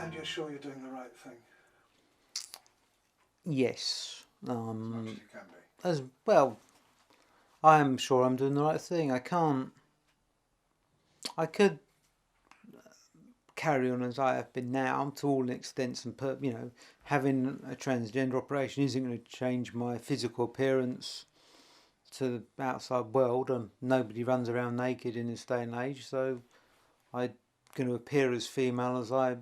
And you're sure you're doing the right thing? Yes. As much as you can be. As well, I am sure I'm doing the right thing. I could carry on as I have been now to all extents and having a transgender operation isn't going to change my physical appearance to the outside world, and nobody runs around naked in this day and age, so I'm going to appear as female as I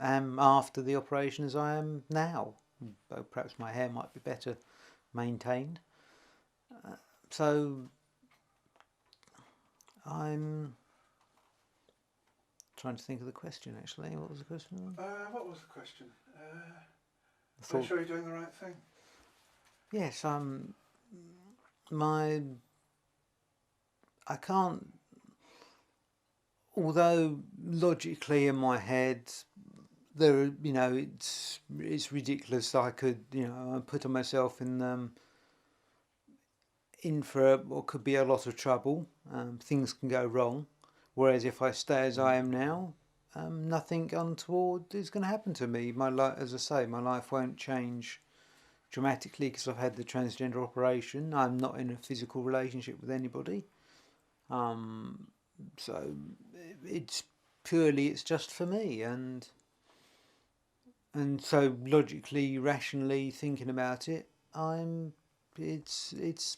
am after the operation as I am now. Though perhaps my hair might be better maintained. So I'm trying to think of the question, actually. What was the question? What was the question? Are you sure you're doing the right thing? Yes, I can't, although logically in my head, it's ridiculous that I could, I'm putting myself in for what could be a lot of trouble. Things can go wrong. Whereas if I stay as I am now, nothing untoward is going to happen to me. My life, as I say, my life won't change dramatically because I've had the transgender operation. I'm not in a physical relationship with anybody. So it's just for me, and so logically, rationally thinking about it, it's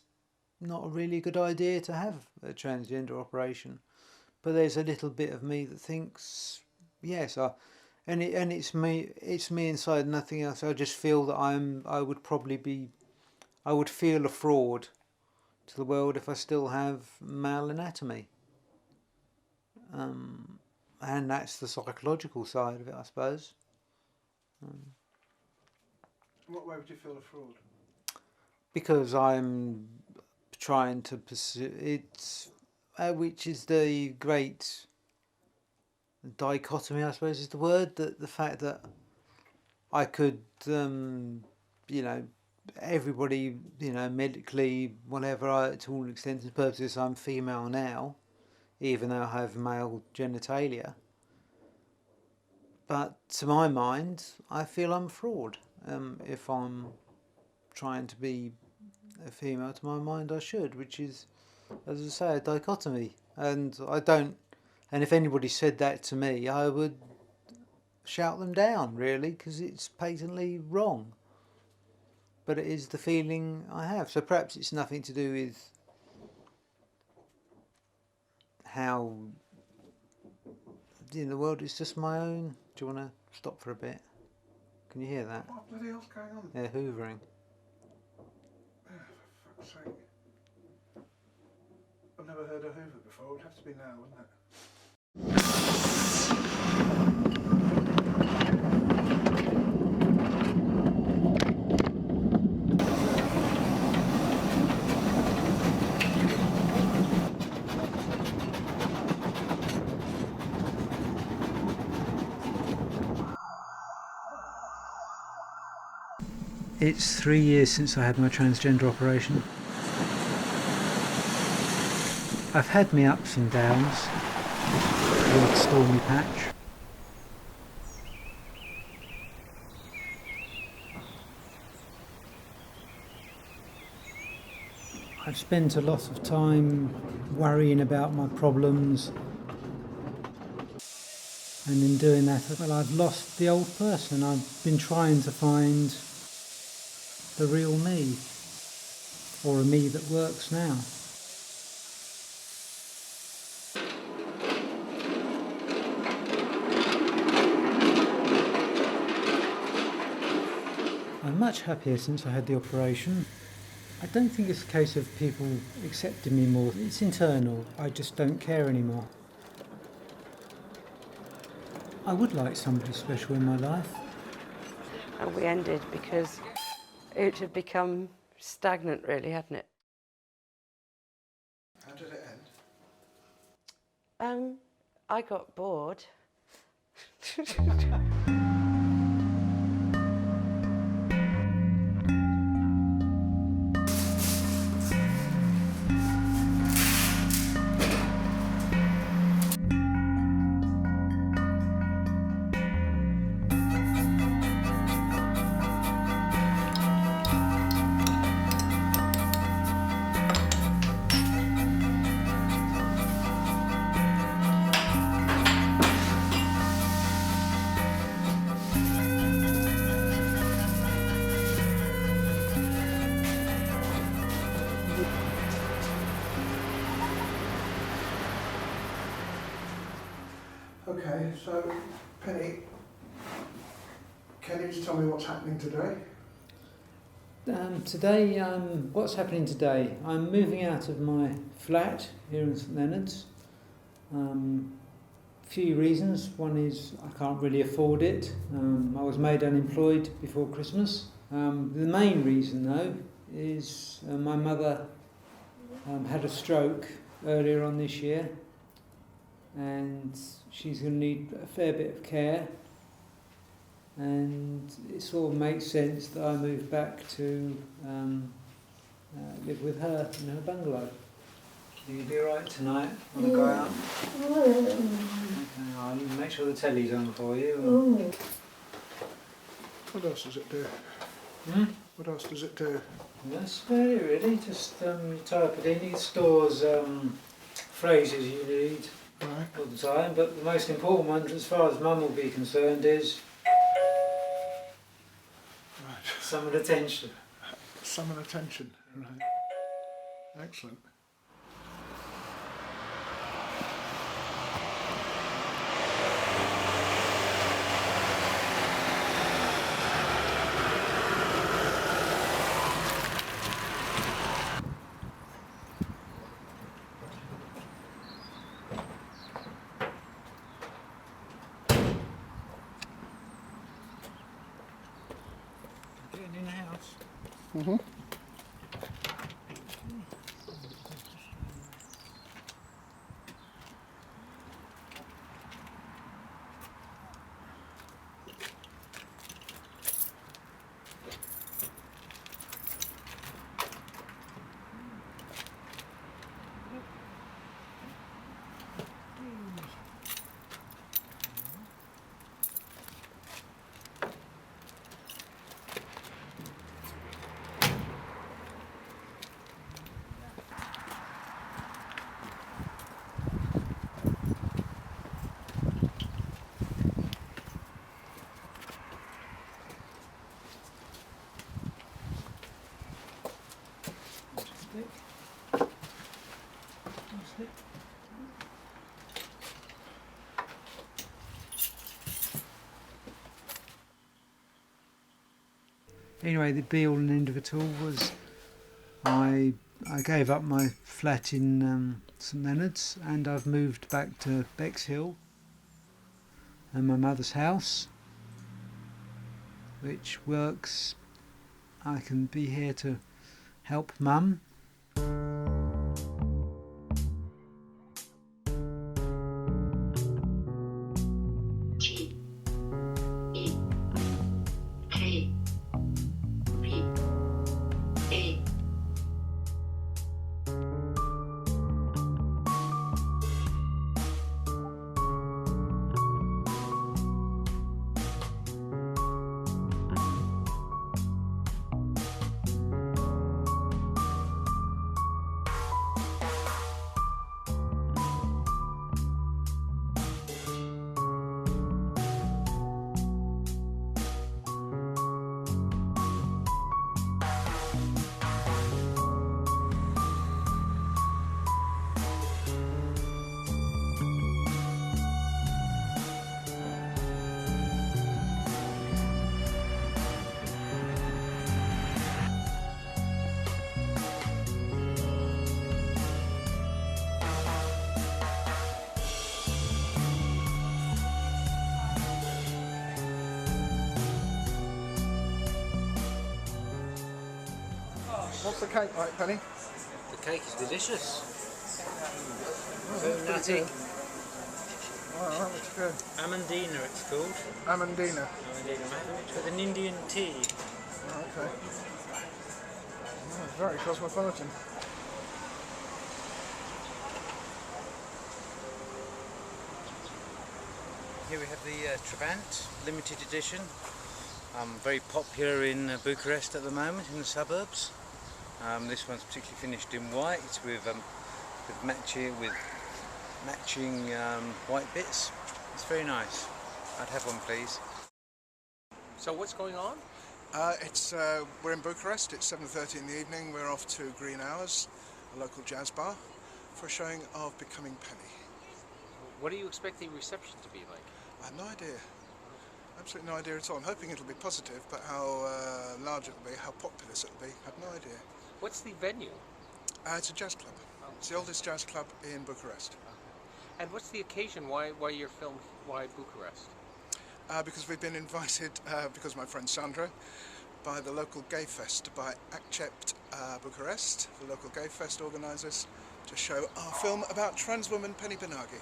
not a really good idea to have a transgender operation. But there's a little bit of me that thinks, yes, it's me inside, nothing else. I just feel that I would feel a fraud to the world if I still have male anatomy. And that's the psychological side of it, I suppose. In what way would you feel a fraud? Because I'm trying to pursue it, which is the great dichotomy, I suppose is the word, that the fact that I could, everybody, medically, whatever, to all intents and purposes, I'm female now, even though I have male genitalia. But to my mind, I feel I'm a fraud. If I'm trying to be a female, to my mind, I should, which is, as I say, a dichotomy. And if anybody said that to me, I would shout them down, really, because it's patently wrong. But it is the feeling I have. So perhaps it's nothing to do with how in the world, it's just my own. Do you want to stop for a bit? Can you hear that? What bloody hell's going on? Yeah, hoovering. For fuck's sake. I've never heard a hoover before. It would have to be now, wouldn't it? It's 3 years since I had my transgender operation. I've had me ups and downs, the stormy patch. I've spent a lot of time worrying about my problems, and in doing that, well, I've lost the old person. I've been trying to find the real me, or a me that works now. I'm much happier since I had the operation. I don't think it's a case of people accepting me more. It's internal. I just don't care anymore. I would like somebody special in my life. And we ended because it had become stagnant, really, hadn't it? How did it end? I got bored. Okay, so Penny, can you just tell me what's happening today? Today, what's happening today? I'm moving out of my flat here in St Leonard's. Few reasons. One is I can't really afford it. I was made unemployed before Christmas. The main reason, though, is my mother had a stroke earlier on this year, and she's going to need a fair bit of care. And it sort of makes sense that I move back to live with her in her bungalow. Will you be alright tonight? Want to go out? Okay, I'll make sure the telly's on for you. What else does it do? What else does it do? That's very really. Just you type it in. It stores phrases you need all the time. But the most important one, as far as Mum will be concerned, is summon attention. Summon attention. Right. Excellent. Getting in the house. Mm-hmm. Anyway, the be all and end of it all was I gave up my flat in St Leonard's, and I've moved back to Bexhill and my mother's house, which works. I can be here to help Mum. What's the cake like, Penny? The cake is delicious. Very nutty. Wow, that looks good. Amandina it's called. Amandina. It's with an Indian tea. Oh, okay. Oh, very cosmopolitan. Here we have the Trabant limited edition. Very popular in Bucharest at the moment, in the suburbs. This one's particularly finished in white with matching white bits. It's very nice. I'd have one, please. So what's going on? We're in Bucharest. It's 7:30 in the evening. We're off to Green Hours, a local jazz bar, for a showing of Becoming Penny. What do you expect the reception to be like? I have no idea. Absolutely no idea at all. I'm hoping it'll be positive, but how large it'll be, how populous it'll be, I have no idea. What's the venue? It's a jazz club. It's the oldest jazz club in Bucharest. And what's the occasion? Why your film? Why Bucharest? Because we've been invited, because of my friend Sandra, by the local Gayfest, by Accept Bucharest, the local Gayfest organisers, to show our film about trans woman Penny Panagi.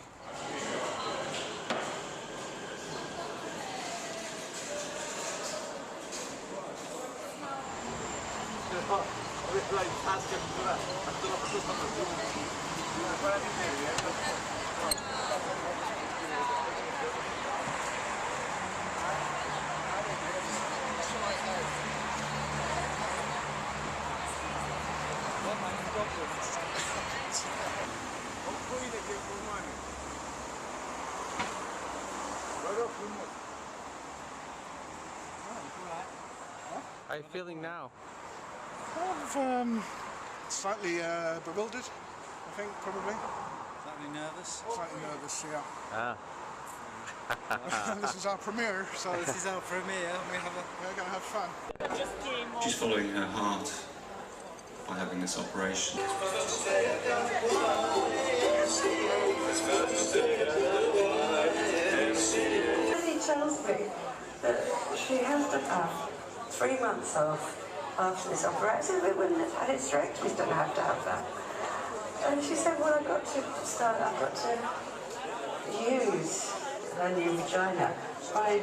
How are you feeling now? Slightly bewildered, I think, probably. Slightly nervous. Slightly nervous, yeah. Ah. This is our premiere, so This is our premiere. we're going to have fun. She's following her heart by having this operation. Penny tells me that she has to have 3 months off after this operation. We wouldn't have had it straight. We don't have to have that. And she said, well, I've got to use her new vagina by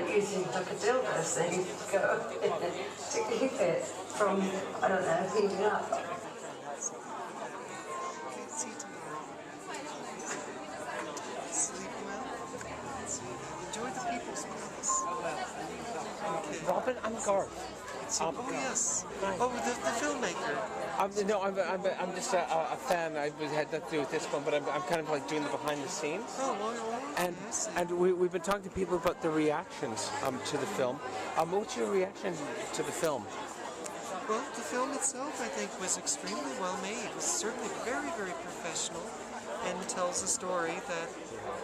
using like a dildo thing to go to keep it from, I don't know, heating up. Enjoy the people's smiles. Robin, I'm Garth. Oh yes. Oh, the filmmaker. I'm just a fan. I had nothing to do with this one, but I'm kind of like doing the behind the scenes. Oh, well, And yes. we've been talking to people about the reactions to the film. What's your reaction to the film? Well, the film itself, I think, was extremely well made. It was certainly very, very professional, and tells a story that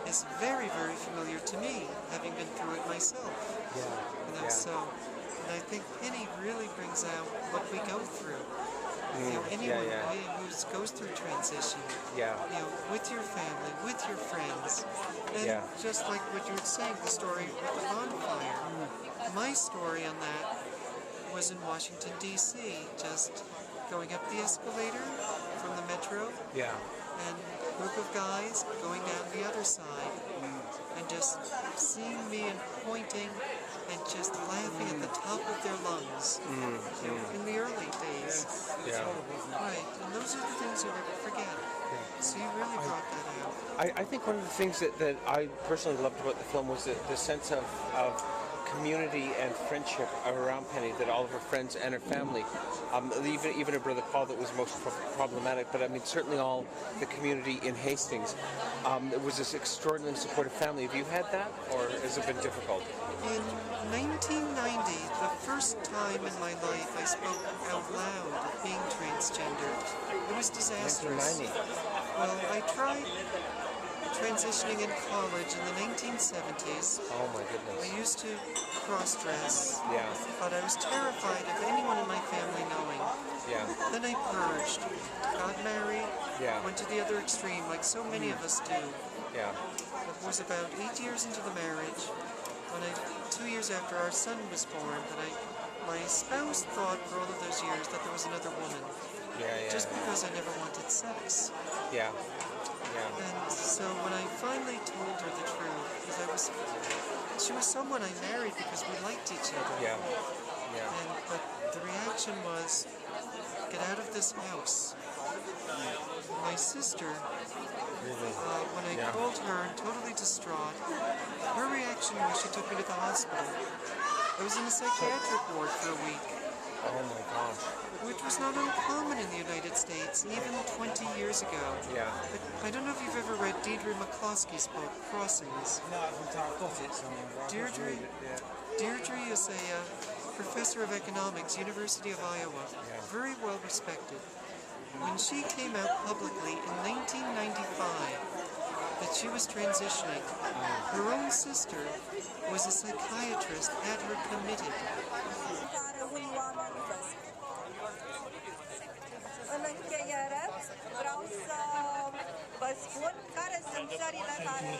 is very, very familiar to me, having been through it myself. You know, so, and I think Penny really brings out what we go through. You know, anyone who goes through transition. You know, with your family, with your friends, and just like what you were saying, the story with the bonfire. My story on that was in Washington, D.C., just going up the escalator from the metro, and a group of guys going down the other side, and just seeing me and pointing and just laughing at the top of their lungs, you know, in the early days. Right, and those are the things you never forget. So you really brought that out. I think one of the things that I personally loved about the film was the sense of community and friendship around Penny, that all of her friends and her family, even her brother Paul, that was most problematic, but I mean certainly all the community in Hastings. It was this extraordinarily supportive family. Have you had that, or has it been difficult? In 1990, the first time in my life I spoke out loud of being transgender. It was disastrous. 1990. Well, I tried transitioning in college in the 1970s. Oh my goodness. I used to cross-dress, Yeah. but I was terrified of anyone in my family knowing. Yeah. Then I purged, got married, Yeah. went to the other extreme, like so many of us do. Yeah. It was about 8 years into the marriage, when 2 years after our son was born, that my spouse thought for all of those years that there was another woman, just because I never wanted sex. Yeah. And so when I finally told her the truth, because she was someone I married because we liked each other. But the reaction was, get out of this house. My sister, when I called her and totally distraught, her reaction was she took me to the hospital. I was in a psychiatric ward for a week. Oh my gosh. Which was not uncommon in the United States, even 20 years ago. Yeah. But I don't know if you've ever read Deirdre McCloskey's book, Crossings. No, I've got it somewhere. Deirdre is a professor of economics, University of Iowa, very well respected. When she came out publicly in 1995 that she was transitioning. Her own sister was a psychiatrist, had her committed. În încheiere, vreau să vă spun care sunt țările care...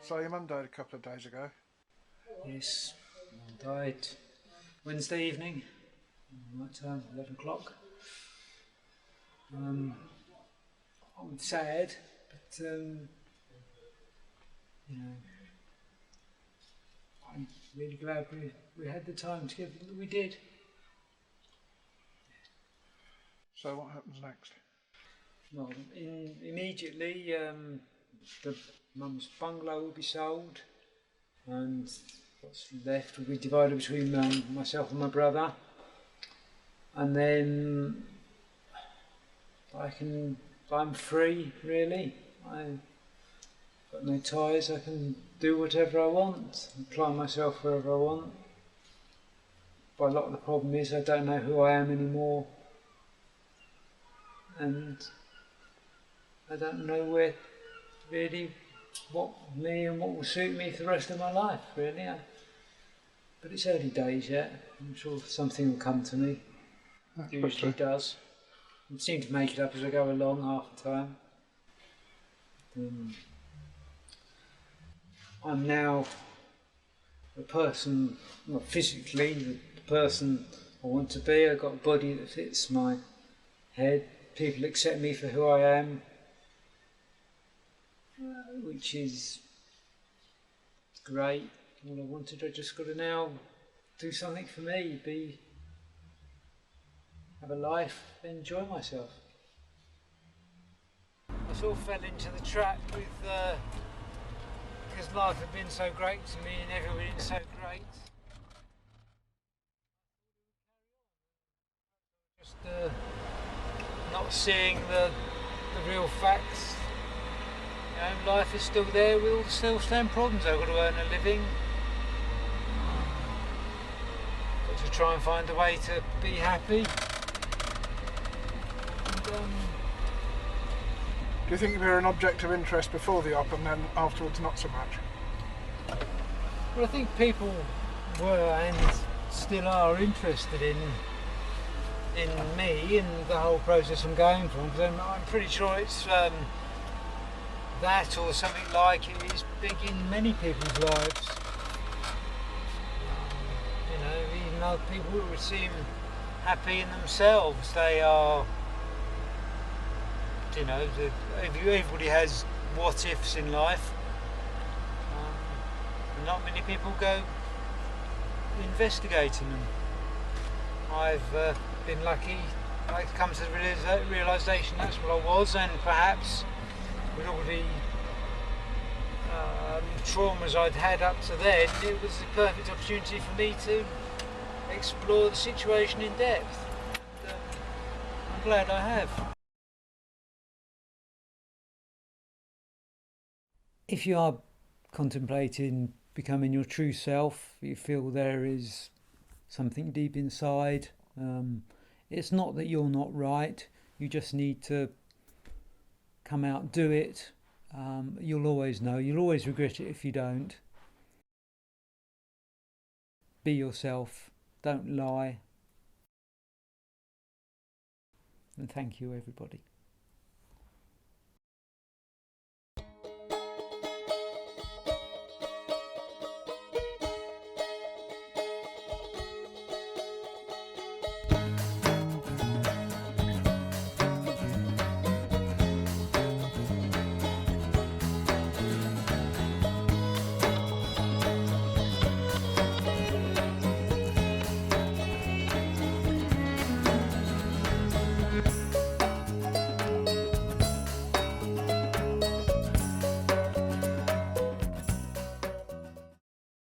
So your mum died a couple of days ago. Yes, I died Wednesday evening, right time, 11 o'clock. I'm sad, but you know, I'm really glad we had the time together that we did. So what happens next? Well, immediately the mum's bungalow will be sold, and what's left will be divided between myself and my brother, and then I'm free, really. I've got no ties. I can do whatever I want, apply myself wherever I want. But a lot of the problem is I don't know who I am anymore, and I don't know where really what will suit me for the rest of my life, really. But it's early days yet. I'm sure something will come to me. It usually does. I seem to make it up as I go along half the time. I'm now the person, well, physically, the person I want to be. I've got a body that fits my head. People accept me for who I am, which is great. All I wanted, I just got to now do something for me, have a life, enjoy myself. I sort of fell into the trap with because life had been so great to me and everybody been so great. Just not seeing the real facts. You know, life is still there with all the still same problems. I've got to earn a living. Got to try and find a way to be happy. And, Do you think you were an object of interest before the op and then afterwards not so much? well, I think people were and still are interested in me and the whole process I'm going through. Because I'm pretty sure it's that or something like it is big in many people's lives. You know, even though people would seem happy in themselves, they are. You know, everybody has what ifs in life. And not many people go investigating them. I've been lucky. I've come to the realisation that's what I was, and perhaps with all the traumas I'd had up to then, it was the perfect opportunity for me to explore the situation in depth. And, I'm glad I have. If you are contemplating becoming your true self, you feel there is something deep inside, it's not that you're not right, you just need to come out, do it. You'll always know, you'll always regret it if you don't. Be yourself, don't lie. And thank you, everybody.